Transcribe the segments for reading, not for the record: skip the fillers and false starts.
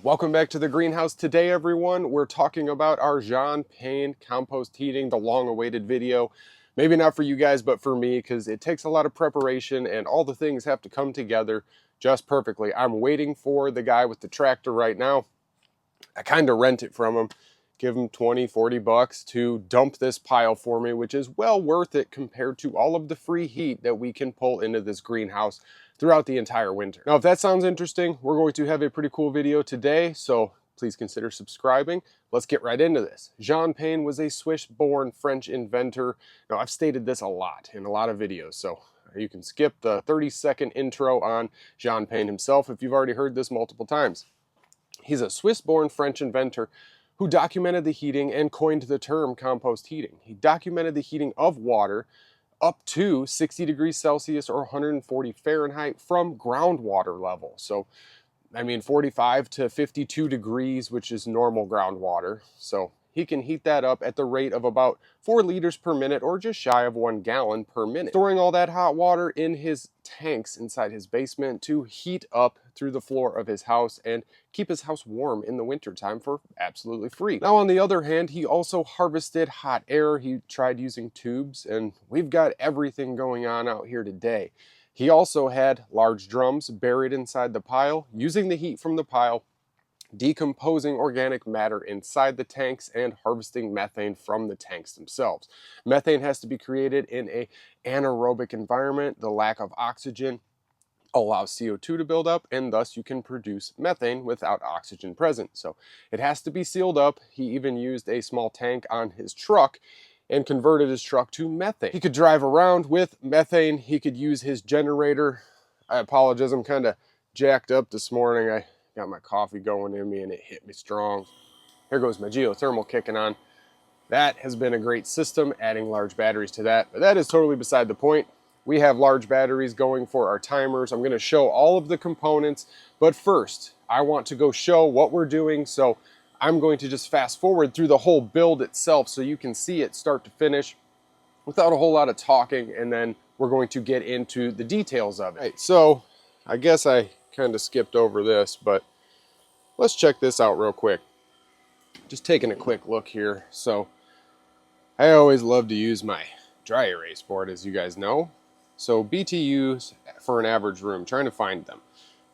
Welcome back to the greenhouse. Today, everyone, we're talking about our Payne compost heating, the long-awaited video. Maybe not for you guys, but for me, because it takes a lot of preparation and all the things have to come together just perfectly. I'm waiting for the guy with the tractor right now. I kind of rent it from him, give him 20, 40 bucks to dump this pile for me, which is well worth it compared to all of the free heat that we can pull into this greenhouse throughout the entire winter. Now, if that sounds interesting, we're going to have a pretty cool video today, so please consider subscribing. Let's get right into this. Payne was a Swiss-born French inventor. Now, I've stated this a lot in a lot of videos, so you can skip the 30-second intro on Payne himself if you've already heard this multiple times. He's a Swiss-born French inventor who documented the heating and coined the term compost heating. He documented the heating of water up to 60 degrees Celsius or 140 Fahrenheit from groundwater level. So, I mean, 45 to 52 degrees, which is normal groundwater. So he can heat that up at the rate of about 4 liters per minute or just shy of 1 gallon per minute. Storing all that hot water in his tanks inside his basement to heat up through the floor of his house and keep his house warm in the wintertime for absolutely free. Now, on the other hand, he also harvested hot air. He tried using tubes, and we've got everything going on out here today. He also had large drums buried inside the pile, using the heat from the pile, decomposing organic matter inside the tanks and harvesting methane from the tanks themselves. Methane has to be created in an anaerobic environment. The lack of oxygen allows CO2 to build up, and thus you can produce methane without oxygen present. So it has to be sealed up. He even used a small tank on his truck and converted his truck to methane. He could drive around with methane. He could use his generator. I apologize, I'm kind of jacked up this morning. I got my coffee going in me and it hit me strong. Here goes my geothermal kicking on. That has been a great system, adding large batteries to that, but that is totally beside the point. We have large batteries going for our timers. I'm going to show all of the components, but first I want to go show what we're doing. So I'm going to just fast forward through the whole build itself so you can see it start to finish without a whole lot of talking, and then we're going to get into the details of it. Right, so I guess I kind of skipped over this, but let's check this out real quick. Just taking a quick look here. So I always love to use my dry erase board, as you guys know. So BTUs for an average room, trying to find them.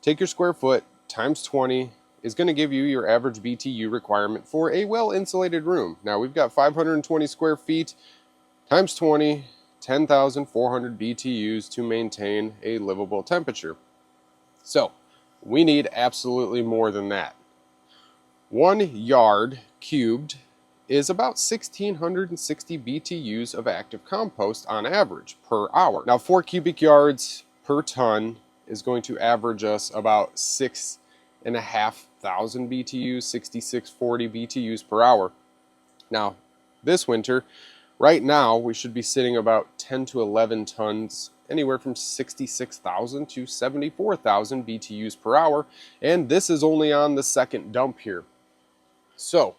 Take your square foot times 20 is going to give you your average BTU requirement for a well-insulated room. Now we've got 520 square feet times 20, 10,400 BTUs to maintain a livable temperature. So we need absolutely more than that. 1 yard cubed is about 1,660 BTUs of active compost on average per hour. Now 4 cubic yards per ton is going to average us about 6,500 BTUs, 6,640 BTUs per hour. Now this winter, right now, we should be sitting about 10 to 11 tons, anywhere from 66,000 to 74,000 BTUs per hour, and this is only on the second dump here. So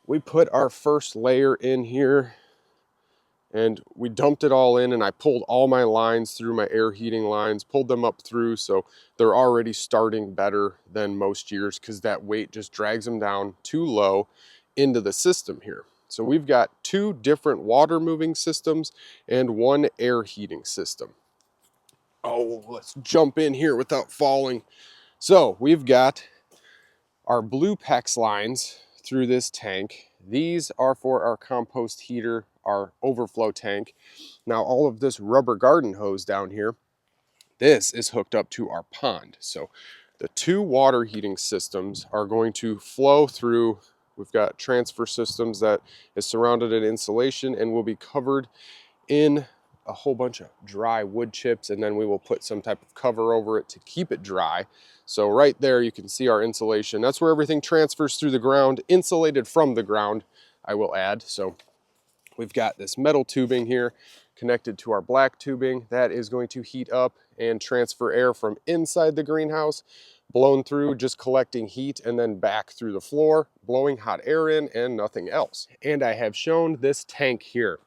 we put our first layer in here and we dumped it all in, and I pulled all my lines through, my air heating lines, pulled them up through, so they're already starting better than most years because that weight just drags them down too low into the system here. So we've got 2 different water moving systems and 1 air heating system. Oh, let's jump in here without falling. So we've got our blue PEX lines through this tank. These are for our compost heater, our overflow tank. Now all of this rubber garden hose down here, this is hooked up to our pond. So the 2 water heating systems are going to flow through. We've got transfer systems that is surrounded in insulation and will be covered in a whole bunch of dry wood chips, and then we will put some type of cover over it to keep it dry. So right there you can see our insulation. That's where everything transfers through the ground, insulated from the ground, I will add. So we've got this metal tubing here connected to our black tubing that is going to heat up and transfer air from inside the greenhouse, blown through, just collecting heat, and then back through the floor, blowing hot air in and nothing else. And I have shown this tank here.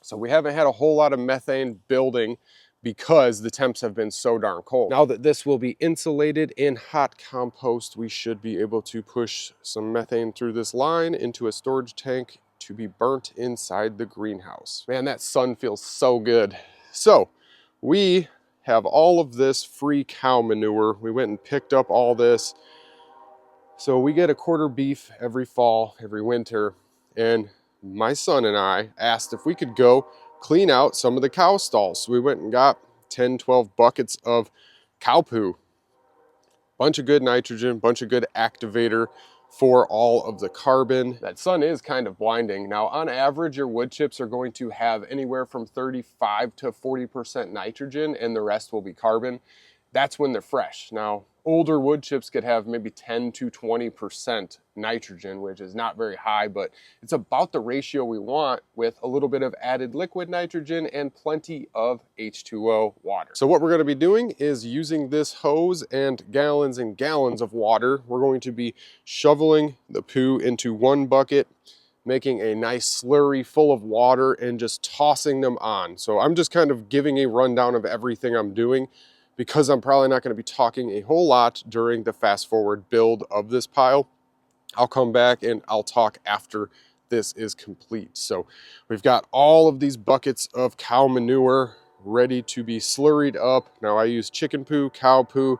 So we haven't had a whole lot of methane building because the temps have been so darn cold. Now that this will be insulated in hot compost, we should be able to push some methane through this line into a storage tank to be burnt inside the greenhouse. Man, that sun feels so good. So we have all of this free cow manure. We went and picked up all this. So we get a quarter beef every fall, every winter, and my son and I asked if we could go clean out some of the cow stalls. So we went and got 10, 12 buckets of cow poo. Bunch of good nitrogen, bunch of good activator for all of the carbon. That sun is kind of blinding. Now, on average, your wood chips are going to have anywhere from 35 to 40% nitrogen, and the rest will be carbon. That's when they're fresh. Now, older wood chips could have maybe 10 to 20% nitrogen, which is not very high, but it's about the ratio we want with a little bit of added liquid nitrogen and plenty of H2O water. So what we're gonna be doing is using this hose and gallons of water. We're going to be shoveling the poo into one bucket, making a nice slurry full of water and just tossing them on. So I'm just kind of giving a rundown of everything I'm doing, because I'm probably not going to be talking a whole lot during the fast forward build of this pile. I'll come back and I'll talk after this is complete. So we've got all of these buckets of cow manure ready to be slurried up. Now I use chicken poo, cow poo,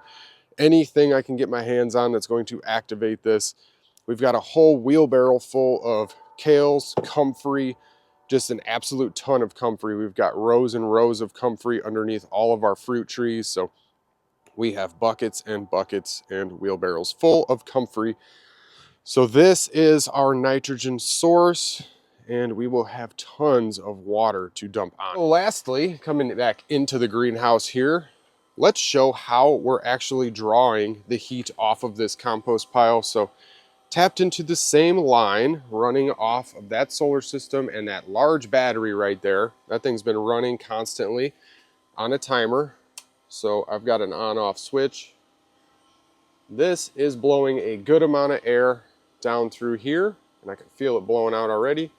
anything I can get my hands on that's going to activate this. We've got a whole wheelbarrow full of kales, comfrey, just an absolute ton of comfrey. We've got rows and rows of comfrey underneath all of our fruit trees. So we have buckets and buckets and wheelbarrows full of comfrey. So this is our nitrogen source, and we will have tons of water to dump on. Lastly, coming back into the greenhouse here, let's show how we're actually drawing the heat off of this compost pile. So tapped into the same line running off of that solar system and that large battery right there. That thing's been running constantly on a timer. So I've got an on-off switch. This is blowing a good amount of air down through here, and I can feel it blowing out already.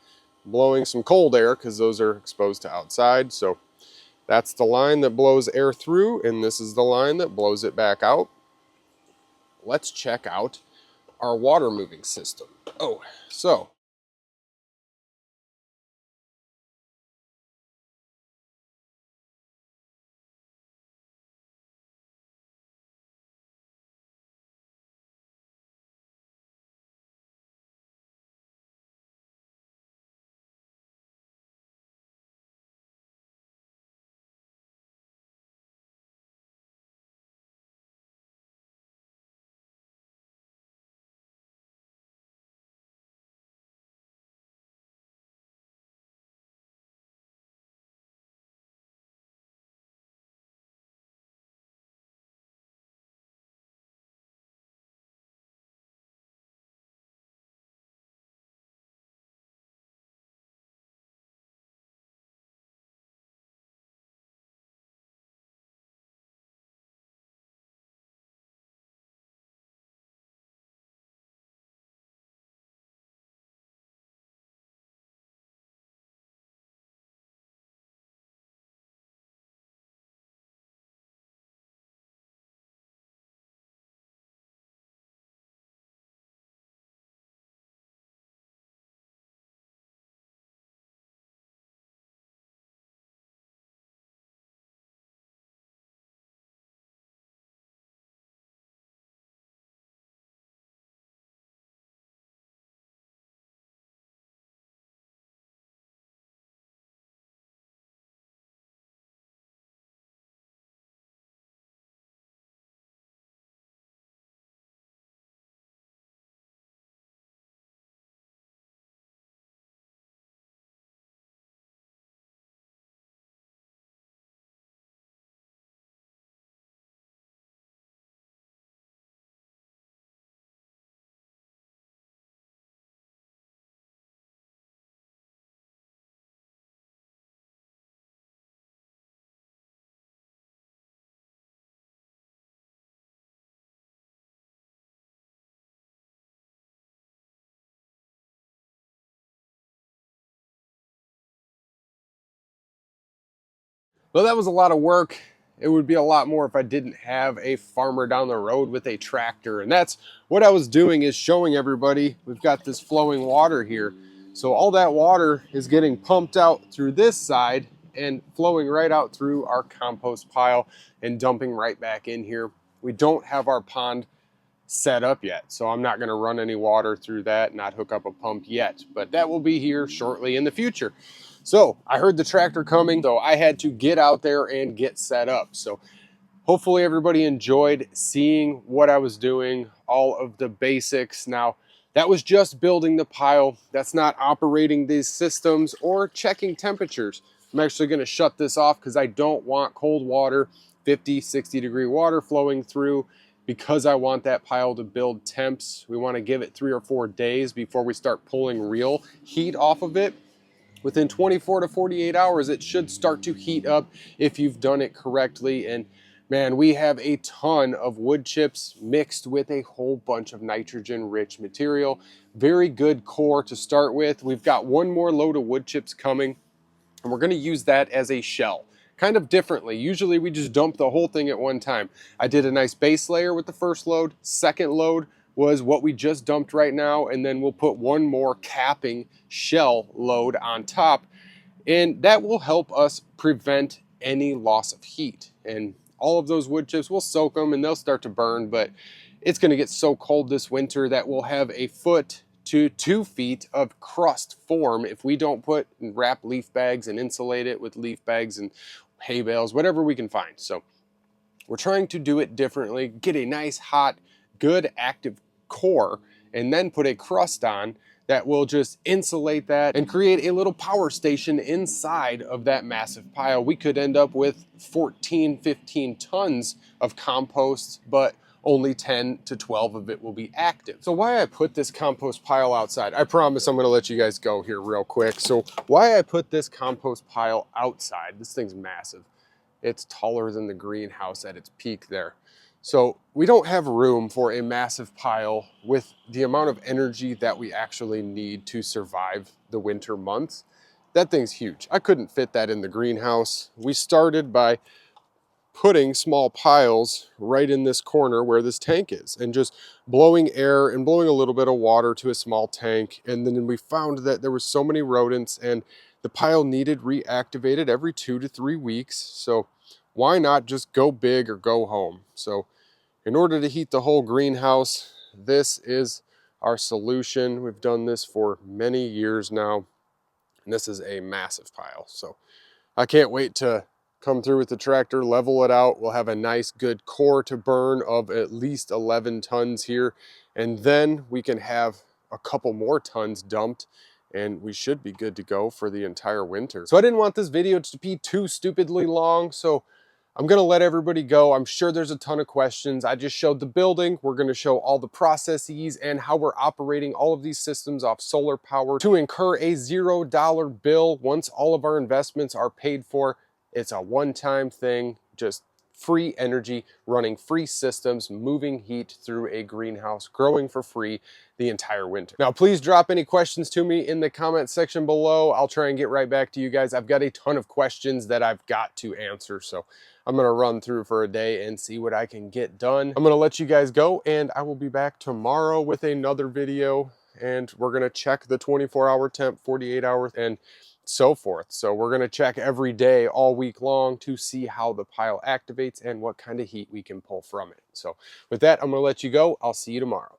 Blowing some cold air because those are exposed to outside. So that's the line that blows air through, and this is the line that blows it back out. Let's check out our water moving system. So Well, that was a lot of work. It would be a lot more if I didn't have a farmer down the road with a tractor. And that's what I was doing, is showing everybody we've got this flowing water here. So all that water is getting pumped out through this side and flowing right out through our compost pile and dumping right back in here. We don't have our pond set up yet, so I'm not going to run any water through that, not hook up a pump yet, but that will be here shortly in the future. So I heard the tractor coming, so I had to get out there and get set up. So hopefully everybody enjoyed seeing what I was doing, all of the basics. Now, that was just building the pile. That's not operating these systems or checking temperatures. I'm actually going to shut this off because I don't want cold water, 50, 60 degree water flowing through, because I want that pile to build temps. We want to give it 3 or 4 days before we start pulling real heat off of it. Within 24 to 48 hours, it should start to heat up if you've done it correctly. And man, we have a ton of wood chips mixed with a whole bunch of nitrogen-rich material. Very good core to start with. We've got one more load of wood chips coming, and we're going to use that as a shell. Kind of differently. Usually we just dump the whole thing at one time. I did a nice base layer with the first load. Second load was what we just dumped right now, and then we'll put one more capping shell load on top, and that will help us prevent any loss of heat. And all of those wood chips, we'll soak them and they'll start to burn, but it's going to get so cold this winter that we'll have a foot to 2 feet of crust form if we don't put and wrap leaf bags and insulate it with leaf bags and hay bales, whatever we can find. So we're trying to do it differently, get a nice hot, good active core, and then put a crust on that will just insulate that and create a little power station inside of that massive pile. We could end up with 14, 15 tons of compost, but only 10 to 12 of it will be active. So why I put this compost pile outside, I promise I'm gonna let you guys go here real quick. So why I put this compost pile outside, this thing's massive. It's taller than the greenhouse at its peak there. So we don't have room for a massive pile with the amount of energy that we actually need to survive the winter months. That thing's huge. I couldn't fit that in the greenhouse. We started by putting small piles right in this corner where this tank is and just blowing air and blowing a little bit of water to a small tank. And then we found that there were so many rodents and the pile needed reactivated every 2 to 3 weeks. So why not just go big or go home? So in order to heat the whole greenhouse, this is our solution. We've done this for many years now, and this is a massive pile. So I can't wait to come through with the tractor, level it out. We'll have a nice good core to burn of at least 11 tons here. And then we can have a couple more tons dumped and we should be good to go for the entire winter. So I didn't want this video to be too stupidly long, so I'm gonna let everybody go. I'm sure there's a ton of questions. I just showed the building. We're gonna show all the processes and how we're operating all of these systems off solar power to incur a $0 bill once all of our investments are paid for. It's a one-time thing, just free energy, running free systems, moving heat through a greenhouse, growing for free the entire winter. Now, please drop any questions to me in the comment section below. I'll try and get right back to you guys. I've got a ton of questions that I've got to answer, so I'm gonna run through for a day and see what I can get done. I'm gonna let you guys go, and I will be back tomorrow with another video, and we're gonna check the 24-hour temp, 48 hours, and so forth. So we're going to check every day all week long to see how the pile activates and what kind of heat we can pull from it. So with that, I'm going to let you go. I'll see you tomorrow.